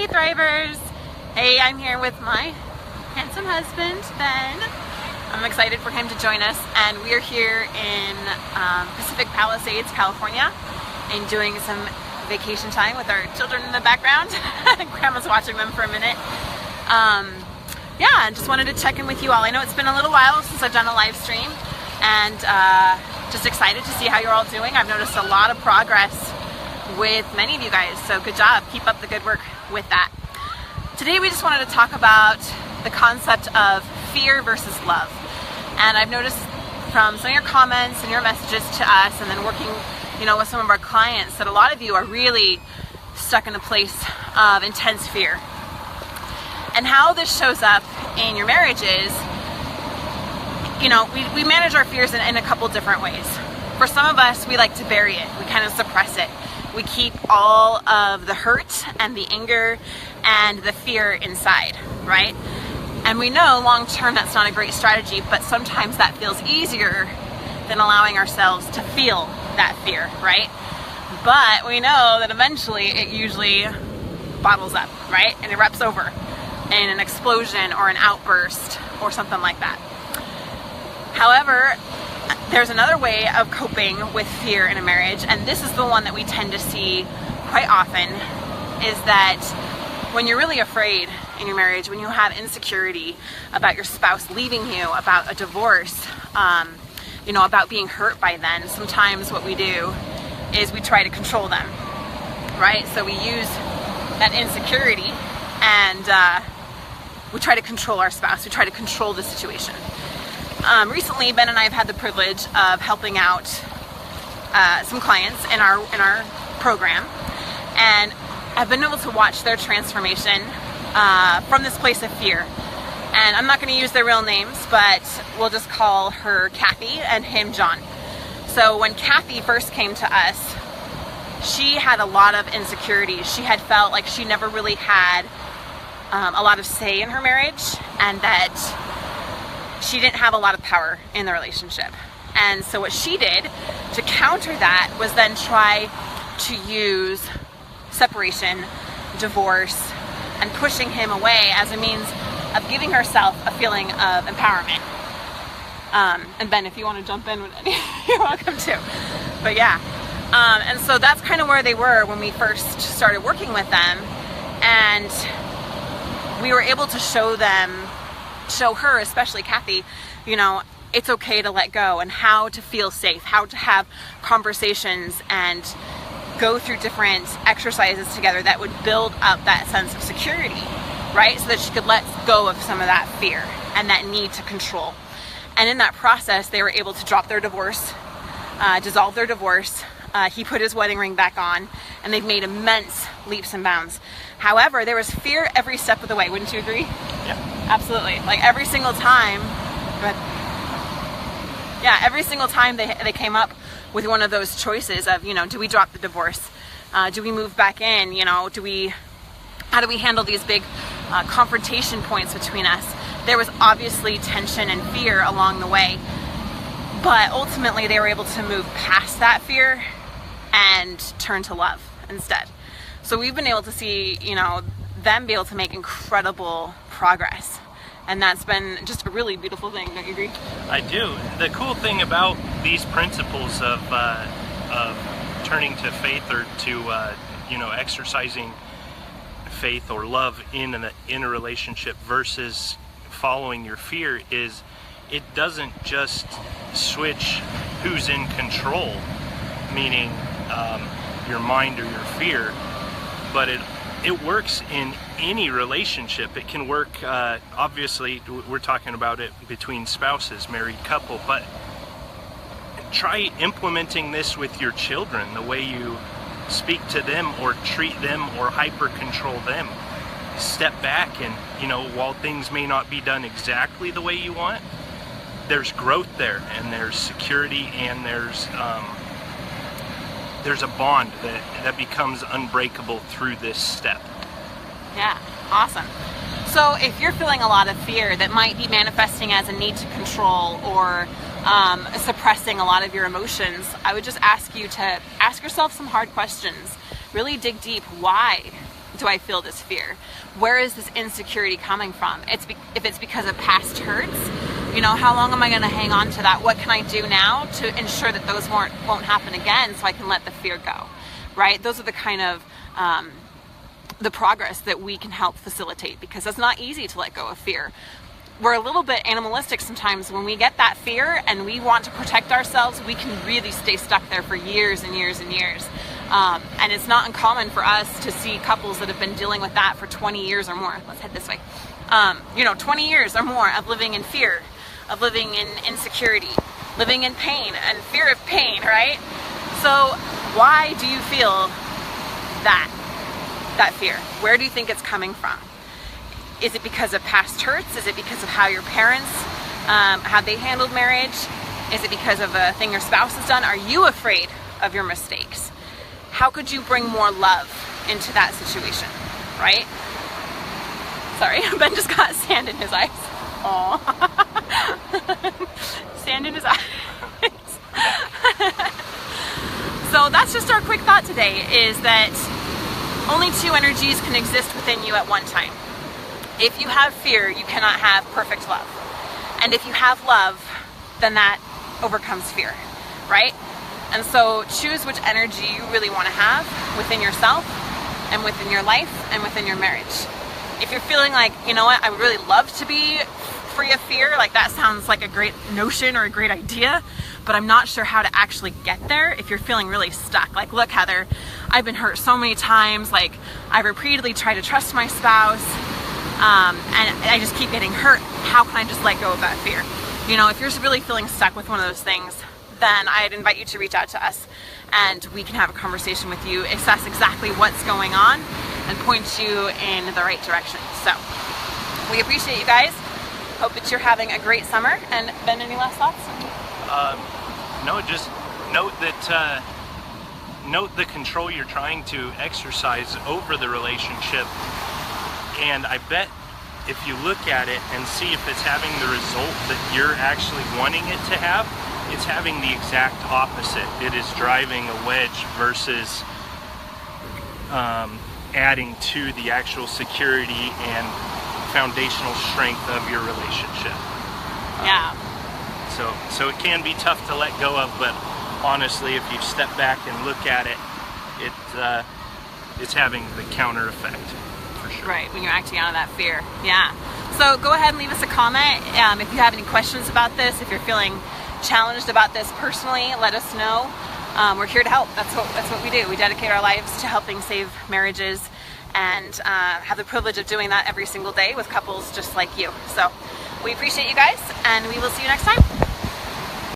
Hey Thrivers! Hey, I'm here with my handsome husband, Ben. I'm excited for him to join us, and we are here in Pacific Palisades, California, enjoying some vacation time with our children in the background. Grandma's watching them for a minute. Yeah, I just wanted to check in with you all. I know it's been a little while since I've done a live stream, and just excited to see how you're all doing. I've noticed a lot of progress with many of you guys, so good job. Keep up the good work with that. Today we just wanted to talk about the concept of fear versus love. And I've noticed from some of your comments and your messages to us, and then working, with some of our clients, that a lot of you are really stuck in a place of intense fear. And how this shows up in your marriages, we manage our fears in a couple different ways. For some of us, we like to bury it. We kind of suppress it. We keep all of the hurt and the anger and the fear inside, right? And we know long term that's not a great strategy, but sometimes that feels easier than allowing ourselves to feel that fear, right? But we know that eventually it usually bottles up, right? And erupts over in an explosion or an outburst or something like that. However, there's another way of coping with fear in a marriage, and this is the one that we tend to see quite often, is that when you're really afraid in your marriage, when you have insecurity about your spouse leaving you, about a divorce, about being hurt by them, sometimes what we do is we try to control them, right? So we use that insecurity and we try to control our spouse, we try to control the situation. Recently, Ben and I have had the privilege of helping out some clients in our program, and I've been able to watch their transformation from this place of fear. And I'm not going to use their real names, but we'll just call her Kathy and him John. So when Kathy first came to us, she had a lot of insecurities. She had felt like she never really had a lot of say in her marriage, and that she didn't have a lot of power in the relationship. And so what she did to counter that was then try to use separation, divorce, and pushing him away as a means of giving herself a feeling of empowerment. And Ben, if you want to jump in with any, you're welcome to. But yeah, and so that's kind of where they were when we first started working with them. And we were able to show her, especially Kathy, it's okay to let go, and how to feel safe, how to have conversations and go through different exercises together that would build up that sense of security, right? So that she could let go of some of that fear and that need to control. And in that process, they were able to drop their divorce, dissolve their divorce. He put his wedding ring back on, and they've made immense leaps and bounds. However, there was fear every step of the way. Wouldn't you agree? Yeah. Absolutely. Like every single time, every single time they came up with one of those choices of, do we drop the divorce? Do we move back in? How do we handle these big confrontation points between us? There was obviously tension and fear along the way, but ultimately they were able to move past that fear and turn to love instead. So we've been able to see, them be able to make incredible progress. And that's been just a really beautiful thing, don't you agree? I do. The cool thing about these principles of turning to faith, or to exercising faith or love in a relationship versus following your fear, is it doesn't just switch who's in control, meaning your mind or your fear, but it works in any relationship. It can work, obviously we're talking about it between spouses, married couple, but try implementing this with your children, the way you speak to them or treat them or hyper control them. Step back and, while things may not be done exactly the way you want, there's growth there, and there's security, and there's a bond that becomes unbreakable through this step. Yeah, awesome. So if you're feeling a lot of fear that might be manifesting as a need to control or suppressing a lot of your emotions, I would just ask you to ask yourself some hard questions. Really dig deep. Why? do I feel this fear? Where is this insecurity coming from? If it's because of past hurts, you know, how long am I going to hang on to that? What can I do now to ensure that those won't happen again, so I can let the fear go, right? Those are the kind of the progress that we can help facilitate, because it's not easy to let go of fear. We're a little bit animalistic sometimes. When we get that fear and we want to protect ourselves, we can really stay stuck there for years and years and years. And it's not uncommon for us to see couples that have been dealing with that for 20 years or more. Let's head this way. 20 years or more of living in fear, of living in insecurity, living in pain and fear of pain, right? So why do you feel that fear? Where do you think it's coming from? Is it because of past hurts? Is it because of how your parents, how they handled marriage? Is it because of a thing your spouse has done? Are you afraid of your mistakes? How could you bring more love into that situation, right? Sorry, Ben just got sand in his eyes. Aww. Sand in his eyes. So that's just our quick thought today, is that only two energies can exist within you at one time. If you have fear, you cannot have perfect love. And if you have love, then that overcomes fear, right? And so choose which energy you really want to have within yourself and within your life and within your marriage. If you're feeling like, you know what, I would really love to be free of fear, like that sounds like a great notion or a great idea, but I'm not sure how to actually get there. If you're feeling really stuck, like, look, Heather, I've been hurt so many times, like I've repeatedly tried to trust my spouse, and I just keep getting hurt. How can I just let go of that fear? You know, if you're really feeling stuck with one of those things, then I'd invite you to reach out to us and we can have a conversation with you, assess exactly what's going on, and point you in the right direction. So we appreciate you guys. Hope that you're having a great summer. And Ben, any last thoughts? No, just note the control you're trying to exercise over the relationship. And I bet if you look at it and see if it's having the result that you're actually wanting it to have, it's having the exact opposite. It is driving a wedge versus adding to the actual security and foundational strength of your relationship. Yeah. So it can be tough to let go of, but honestly, if you step back and look at it, it's having the counter effect. Sure. Right, when you're acting out of that fear. Yeah. So go ahead and leave us a comment. If you have any questions about this, if you're feeling challenged about this personally, let us know. We're here to help. That's what we do. We dedicate our lives to helping save marriages, and have the privilege of doing that every single day with couples just like you. So we appreciate you guys, and we will see you next time.